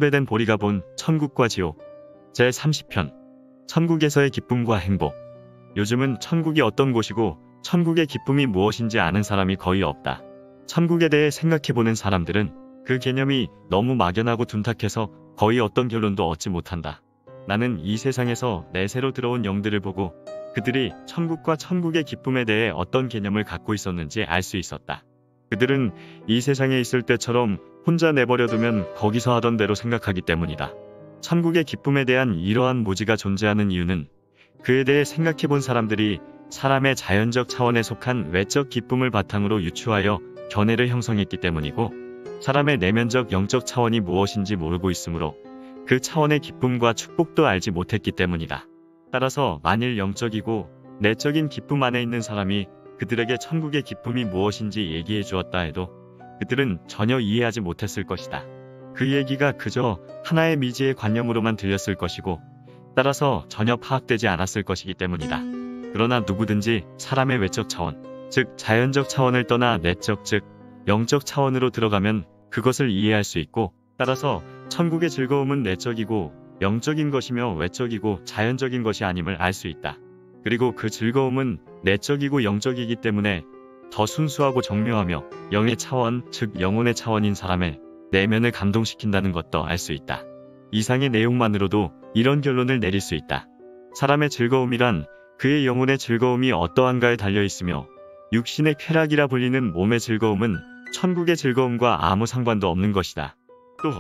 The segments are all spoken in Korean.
스웨덴 보리가 본 천국과 지옥 제30편 천국에서의 기쁨과 행복. 요즘은 천국이 어떤 곳이고 천국의 기쁨이 무엇인지 아는 사람이 거의 없다. 천국에 대해 생각해보는 사람들은 그 개념이 너무 막연하고 둔탁해서 거의 어떤 결론도 얻지 못한다. 나는 이 세상에서 내세로 들어온 영들을 보고 그들이 천국과 천국의 기쁨에 대해 어떤 개념을 갖고 있었는지 알 수 있었다. 그들은 이 세상에 있을 때처럼 혼자 내버려두면 거기서 하던 대로 생각하기 때문이다. 천국의 기쁨에 대한 이러한 무지가 존재하는 이유는 그에 대해 생각해본 사람들이 사람의 자연적 차원에 속한 외적 기쁨을 바탕으로 유추하여 견해를 형성했기 때문이고, 사람의 내면적 영적 차원이 무엇인지 모르고 있으므로 그 차원의 기쁨과 축복도 알지 못했기 때문이다. 따라서 만일 영적이고 내적인 기쁨 안에 있는 사람이 그들에게 천국의 기쁨이 무엇인지 얘기해 주었다 해도 그들은 전혀 이해하지 못했을 것이다. 그 얘기가 그저 하나의 미지의 관념으로만 들렸을 것이고, 따라서 전혀 파악되지 않았을 것이기 때문이다. 그러나 누구든지 사람의 외적 차원, 즉 자연적 차원을 떠나 내적 즉 영적 차원으로 들어가면 그것을 이해할 수 있고, 따라서 천국의 즐거움은 내적이고 영적인 것이며 외적이고 자연적인 것이 아님을 알 수 있다. 그리고 그 즐거움은 내적이고 영적이기 때문에 더 순수하고 정묘하며 영의 차원, 즉 영혼의 차원인 사람의 내면을 감동시킨다는 것도 알 수 있다. 이상의 내용만으로도 이런 결론을 내릴 수 있다. 사람의 즐거움이란 그의 영혼의 즐거움이 어떠한가에 달려있으며, 육신의 쾌락이라 불리는 몸의 즐거움은 천국의 즐거움과 아무 상관도 없는 것이다. 또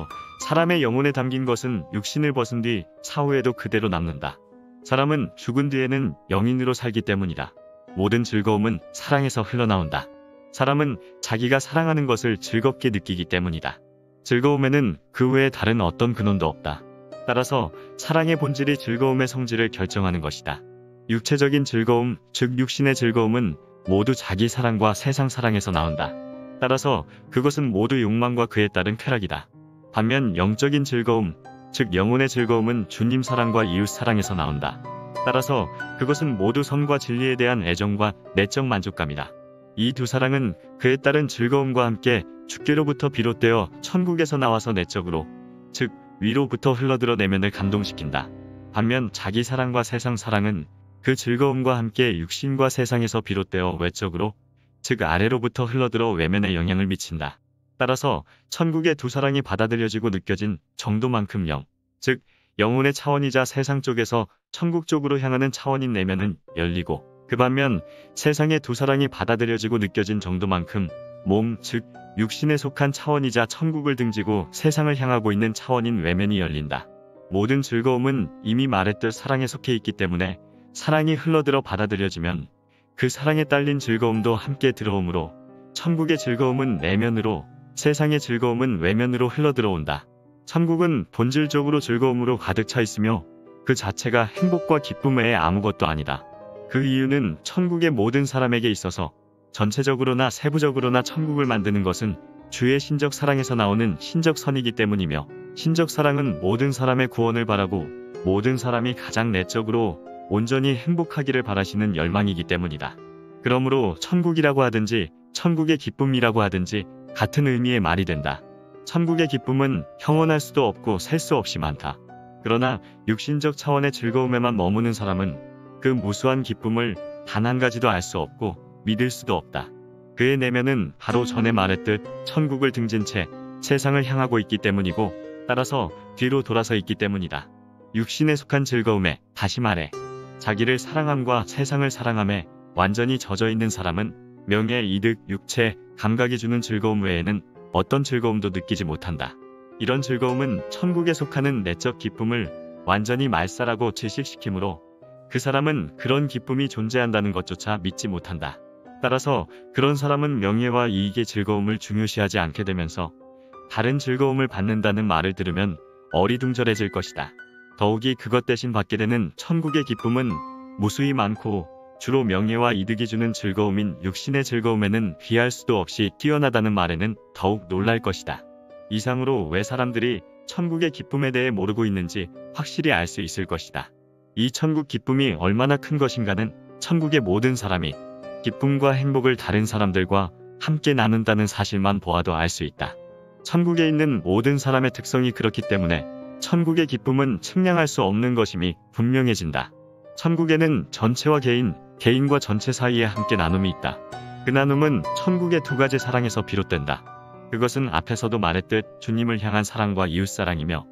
사람의 영혼에 담긴 것은 육신을 벗은 뒤 사후에도 그대로 남는다. 사람은 죽은 뒤에는 영인으로 살기 때문이다. 모든 즐거움은 사랑에서 흘러나온다. 사람은 자기가 사랑하는 것을 즐겁게 느끼기 때문이다. 즐거움에는 그 외에 다른 어떤 근원도 없다. 따라서 사랑의 본질이 즐거움의 성질을 결정하는 것이다. 육체적인 즐거움, 즉 육신의 즐거움은 모두 자기 사랑과 세상 사랑에서 나온다. 따라서 그것은 모두 욕망과 그에 따른 쾌락이다. 반면 영적인 즐거움, 즉 영혼의 즐거움은 주님 사랑과 이웃 사랑에서 나온다. 따라서 그것은 모두 선과 진리에 대한 애정과 내적 만족감이다. 이 두 사랑은 그에 따른 즐거움과 함께 주께로부터 비롯되어 천국에서 나와서 내적으로, 즉 위로부터 흘러들어 내면을 감동시킨다. 반면 자기 사랑과 세상 사랑은 그 즐거움과 함께 육신과 세상에서 비롯되어 외적으로, 즉 아래로부터 흘러들어 외면에 영향을 미친다. 따라서 천국의 두 사랑이 받아들여지고 느껴진 정도만큼 영, 즉 영혼의 차원이자 세상 쪽에서 천국 쪽으로 향하는 차원인 내면은 열리고, 그 반면 세상의 두 사랑이 받아들여지고 느껴진 정도만큼 몸, 즉 육신에 속한 차원이자 천국을 등지고 세상을 향하고 있는 차원인 외면이 열린다. 모든 즐거움은 이미 말했듯 사랑에 속해 있기 때문에 사랑이 흘러들어 받아들여지면 그 사랑에 딸린 즐거움도 함께 들어오므로 천국의 즐거움은 내면으로, 세상의 즐거움은 외면으로 흘러들어온다. 천국은 본질적으로 즐거움으로 가득 차 있으며 그 자체가 행복과 기쁨 외에 아무것도 아니다. 그 이유는 천국의 모든 사람에게 있어서 전체적으로나 세부적으로나 천국을 만드는 것은 주의 신적 사랑에서 나오는 신적 선이기 때문이며, 신적 사랑은 모든 사람의 구원을 바라고 모든 사람이 가장 내적으로 온전히 행복하기를 바라시는 열망이기 때문이다. 그러므로 천국이라고 하든지 천국의 기쁨이라고 하든지 같은 의미의 말이 된다. 천국의 기쁨은 형언할 수도 없고 셀 수 없이 많다. 그러나 육신적 차원의 즐거움에만 머무는 사람은 그 무수한 기쁨을 단 한 가지도 알 수 없고 믿을 수도 없다. 그의 내면은 바로 전에 말했듯 천국을 등진 채 세상을 향하고 있기 때문이고, 따라서 뒤로 돌아서 있기 때문이다. 육신에 속한 즐거움에, 다시 말해 자기를 사랑함과 세상을 사랑함에 완전히 젖어 있는 사람은 명예, 이득, 육체, 감각이 주는 즐거움 외에는 어떤 즐거움도 느끼지 못한다. 이런 즐거움은 천국에 속하는 내적 기쁨을 완전히 말살하고 질식시키므로 그 사람은 그런 기쁨이 존재한다는 것조차 믿지 못한다. 따라서 그런 사람은 명예와 이익의 즐거움을 중요시하지 않게 되면서 다른 즐거움을 받는다는 말을 들으면 어리둥절해질 것이다. 더욱이 그것 대신 받게 되는 천국의 기쁨은 무수히 많고 주로 명예와 이득이 주는 즐거움인 육신의 즐거움에는 비할 수도 없이 뛰어나다는 말에는 더욱 놀랄 것이다. 이상으로 왜 사람들이 천국의 기쁨에 대해 모르고 있는지 확실히 알 수 있을 것이다. 이 천국 기쁨이 얼마나 큰 것인가는 천국의 모든 사람이 기쁨과 행복을 다른 사람들과 함께 나눈다는 사실만 보아도 알 수 있다. 천국에 있는 모든 사람의 특성이 그렇기 때문에 천국의 기쁨은 측량할 수 없는 것임이 분명해진다. 천국에는 전체와 개인과 전체 사이에 함께 나눔이 있다. 그 나눔은 천국의 두 가지 사랑에서 비롯된다. 그것은 앞에서도 말했듯 주님을 향한 사랑과 이웃사랑이며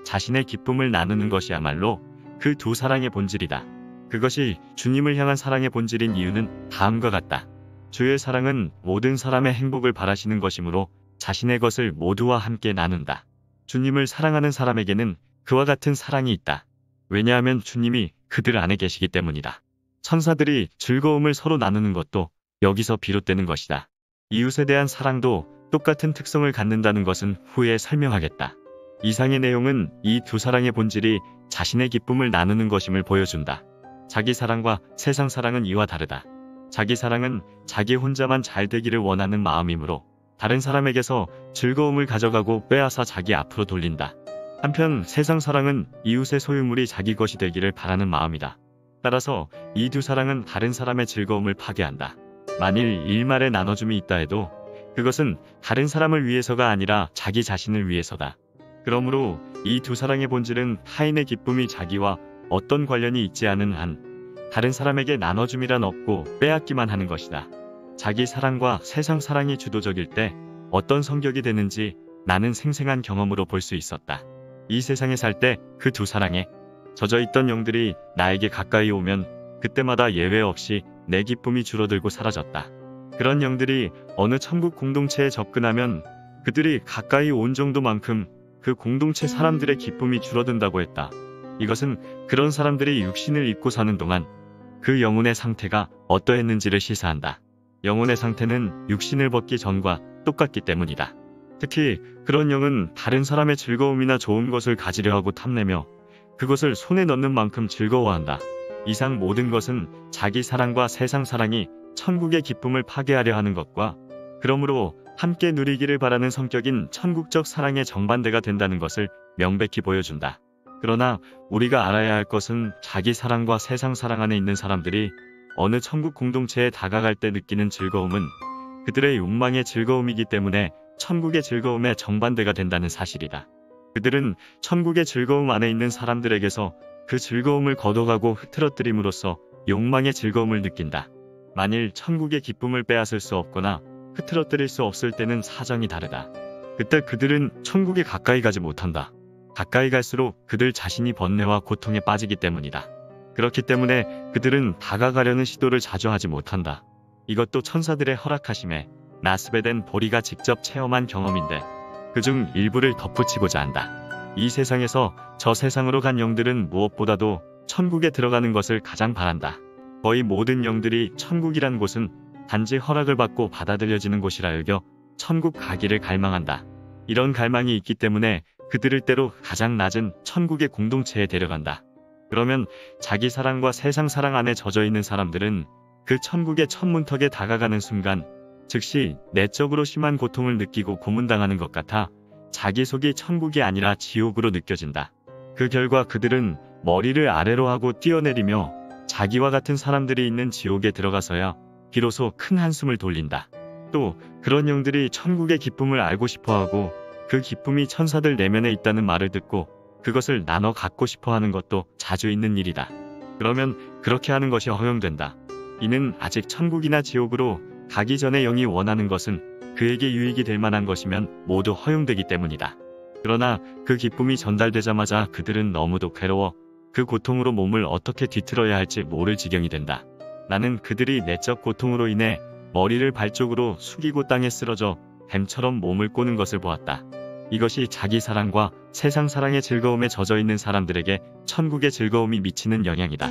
자신의 기쁨을 나누는 것이야말로 그 두 사랑의 본질이다. 그것이 주님을 향한 사랑의 본질인 이유는 다음과 같다. 주의 사랑은 모든 사람의 행복을 바라시는 것이므로 자신의 것을 모두와 함께 나눈다. 주님을 사랑하는 사람에게는 그와 같은 사랑이 있다. 왜냐하면 주님이 그들 안에 계시기 때문이다. 천사들이 즐거움을 서로 나누는 것도 여기서 비롯되는 것이다. 이웃에 대한 사랑도 똑같은 특성을 갖는다는 것은 후에 설명하겠다. 이상의 내용은 이 두 사랑의 본질이 자신의 기쁨을 나누는 것임을 보여준다. 자기 사랑과 세상 사랑은 이와 다르다. 자기 사랑은 자기 혼자만 잘 되기를 원하는 마음이므로 다른 사람에게서 즐거움을 가져가고 빼앗아 자기 앞으로 돌린다. 한편 세상 사랑은 이웃의 소유물이 자기 것이 되기를 바라는 마음이다. 따라서 이 두 사랑은 다른 사람의 즐거움을 파괴한다. 만일 일말의 나눠줌이 있다 해도 그것은 다른 사람을 위해서가 아니라 자기 자신을 위해서다. 그러므로 이 두 사랑의 본질은 타인의 기쁨이 자기와 어떤 관련이 있지 않은 한 다른 사람에게 나눠줌이란 없고 빼앗기만 하는 것이다. 자기 사랑과 세상 사랑이 주도적일 때 어떤 성격이 되는지 나는 생생한 경험으로 볼 수 있었다. 이 세상에 살 때 그 두 사랑에 젖어있던 영들이 나에게 가까이 오면 그때마다 예외 없이 내 기쁨이 줄어들고 사라졌다. 그런 영들이 어느 천국 공동체에 접근하면 그들이 가까이 온 정도만큼 그 공동체 사람들의 기쁨이 줄어든다고 했다. 이것은 그런 사람들이 육신을 입고 사는 동안 그 영혼의 상태가 어떠했는지를 시사한다. 영혼의 상태는 육신을 벗기 전과 똑같기 때문이다. 특히 그런 영은 다른 사람의 즐거움이나 좋은 것을 가지려 하고 탐내며 그것을 손에 넣는 만큼 즐거워한다. 이상 모든 것은 자기 사랑과 세상 사랑이 천국의 기쁨을 파괴하려 하는 것과 그러므로 함께 누리기를 바라는 성격인 천국적 사랑의 정반대가 된다는 것을 명백히 보여준다. 그러나 우리가 알아야 할 것은 자기 사랑과 세상 사랑 안에 있는 사람들이 어느 천국 공동체에 다가갈 때 느끼는 즐거움은 그들의 욕망의 즐거움이기 때문에 천국의 즐거움의 정반대가 된다는 사실이다. 그들은 천국의 즐거움 안에 있는 사람들에게서 그 즐거움을 걷어가고 흐트러뜨림으로써 욕망의 즐거움을 느낀다. 만일 천국의 기쁨을 빼앗을 수 없거나 흐트러뜨릴 수 없을 때는 사정이 다르다. 그때 그들은 천국에 가까이 가지 못한다. 가까이 갈수록 그들 자신이 번뇌와 고통에 빠지기 때문이다. 그렇기 때문에 그들은 다가가려는 시도를 자주 하지 못한다. 이것도 천사들의 허락하심에 나스베덴 보리가 직접 체험한 경험인데 그중 일부를 덧붙이고자 한다. 이 세상에서 저 세상으로 간 영들은 무엇보다도 천국에 들어가는 것을 가장 바란다. 거의 모든 영들이 천국이란 곳은 단지 허락을 받고 받아들여지는 곳이라 여겨 천국 가기를 갈망한다. 이런 갈망이 있기 때문에 그들을 때로 가장 낮은 천국의 공동체에 데려간다. 그러면 자기 사랑과 세상 사랑 안에 젖어있는 사람들은 그 천국의 첫 문턱에 다가가는 순간 즉시 내적으로 심한 고통을 느끼고 고문당하는 것 같아 자기 속이 천국이 아니라 지옥으로 느껴진다. 그 결과 그들은 머리를 아래로 하고 뛰어내리며 자기와 같은 사람들이 있는 지옥에 들어가서야 비로소 큰 한숨을 돌린다. 또 그런 영들이 천국의 기쁨을 알고 싶어하고 그 기쁨이 천사들 내면에 있다는 말을 듣고 그것을 나눠 갖고 싶어하는 것도 자주 있는 일이다. 그러면 그렇게 하는 것이 허용된다. 이는 아직 천국이나 지옥으로 가기 전에 영이 원하는 것은 그에게 유익이 될 만한 것이면 모두 허용되기 때문이다. 그러나 그 기쁨이 전달되자마자 그들은 너무도 괴로워 그 고통으로 몸을 어떻게 뒤틀어야 할지 모를 지경이 된다. 나는 그들이 내적 고통으로 인해 머리를 발 쪽으로 숙이고 땅에 쓰러져 뱀처럼 몸을 꼬는 것을 보았다. 이것이 자기 사랑과 세상 사랑의 즐거움에 젖어있는 사람들에게 천국의 즐거움이 미치는 영향이다.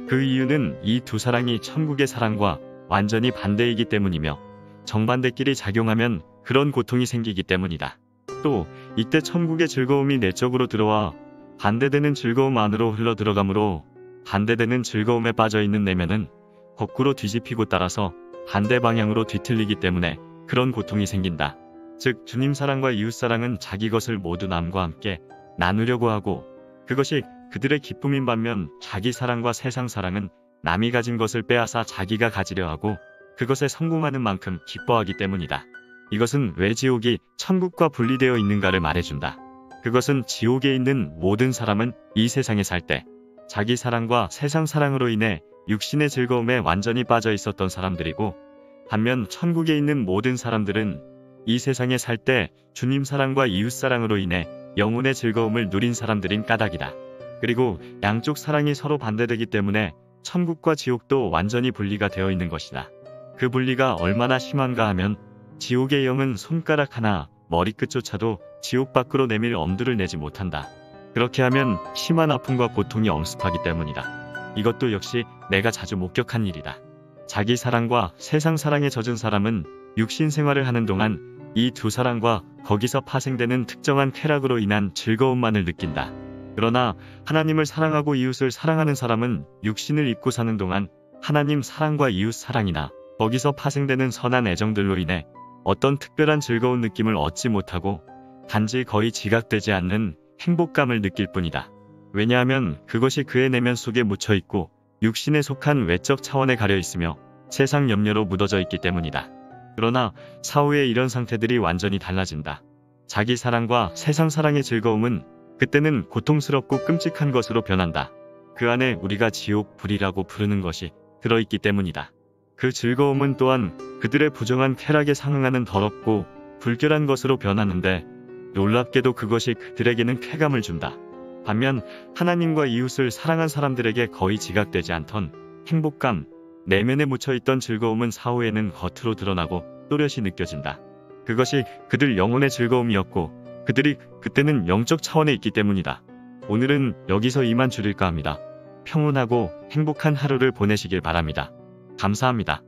그 이유는 이 두 사랑이 천국의 사랑과 완전히 반대이기 때문이며 정반대끼리 작용하면 그런 고통이 생기기 때문이다. 또 이때 천국의 즐거움이 내적으로 들어와 반대되는 즐거움 안으로 흘러 들어가므로 반대되는 즐거움에 빠져있는 내면은 거꾸로 뒤집히고 따라서 반대 방향으로 뒤틀리기 때문에 그런 고통이 생긴다. 즉 주님 사랑과 이웃 사랑은 자기 것을 모두 남과 함께 나누려고 하고 그것이 그들의 기쁨인 반면 자기 사랑과 세상 사랑은 남이 가진 것을 빼앗아 자기가 가지려 하고 그것에 성공하는 만큼 기뻐하기 때문이다. 이것은 왜 지옥이 천국과 분리되어 있는가를 말해준다. 그것은 지옥에 있는 모든 사람은 이 세상에 살 때 자기 사랑과 세상 사랑으로 인해 육신의 즐거움에 완전히 빠져 있었던 사람들이고, 반면 천국에 있는 모든 사람들은 이 세상에 살 때 주님 사랑과 이웃 사랑으로 인해 영혼의 즐거움을 누린 사람들인 까닭이다. 그리고 양쪽 사랑이 서로 반대되기 때문에 천국과 지옥도 완전히 분리가 되어 있는 것이다. 그 분리가 얼마나 심한가 하면 지옥의 영은 손가락 하나, 머리끝조차도 지옥 밖으로 내밀 엄두를 내지 못한다. 그렇게 하면 심한 아픔과 고통이 엄습하기 때문이다. 이것도 역시 내가 자주 목격한 일이다. 자기 사랑과 세상 사랑에 젖은 사람은 육신 생활을 하는 동안 이 두 사랑과 거기서 파생되는 특정한 쾌락으로 인한 즐거움만을 느낀다. 그러나 하나님을 사랑하고 이웃을 사랑하는 사람은 육신을 입고 사는 동안 하나님 사랑과 이웃 사랑이나 거기서 파생되는 선한 애정들로 인해 어떤 특별한 즐거운 느낌을 얻지 못하고 단지 거의 지각되지 않는 행복감을 느낄 뿐이다. 왜냐하면 그것이 그의 내면 속에 묻혀 있고 육신에 속한 외적 차원에 가려 있으며 세상 염려로 묻어져 있기 때문이다. 그러나 사후에 이런 상태들이 완전히 달라진다. 자기 사랑과 세상 사랑의 즐거움은 그때는 고통스럽고 끔찍한 것으로 변한다. 그 안에 우리가 지옥, 불이라고 부르는 것이 들어있기 때문이다. 그 즐거움은 또한 그들의 부정한 쾌락에 상응하는 더럽고 불결한 것으로 변하는데, 놀랍게도 그것이 그들에게는 쾌감을 준다. 반면 하나님과 이웃을 사랑한 사람들에게 거의 지각되지 않던 행복감, 내면에 묻혀있던 즐거움은 사후에는 겉으로 드러나고 또렷이 느껴진다. 그것이 그들 영혼의 즐거움이었고 그들이 그때는 영적 차원에 있기 때문이다. 오늘은 여기서 이만 줄일까 합니다. 평온하고 행복한 하루를 보내시길 바랍니다. 감사합니다.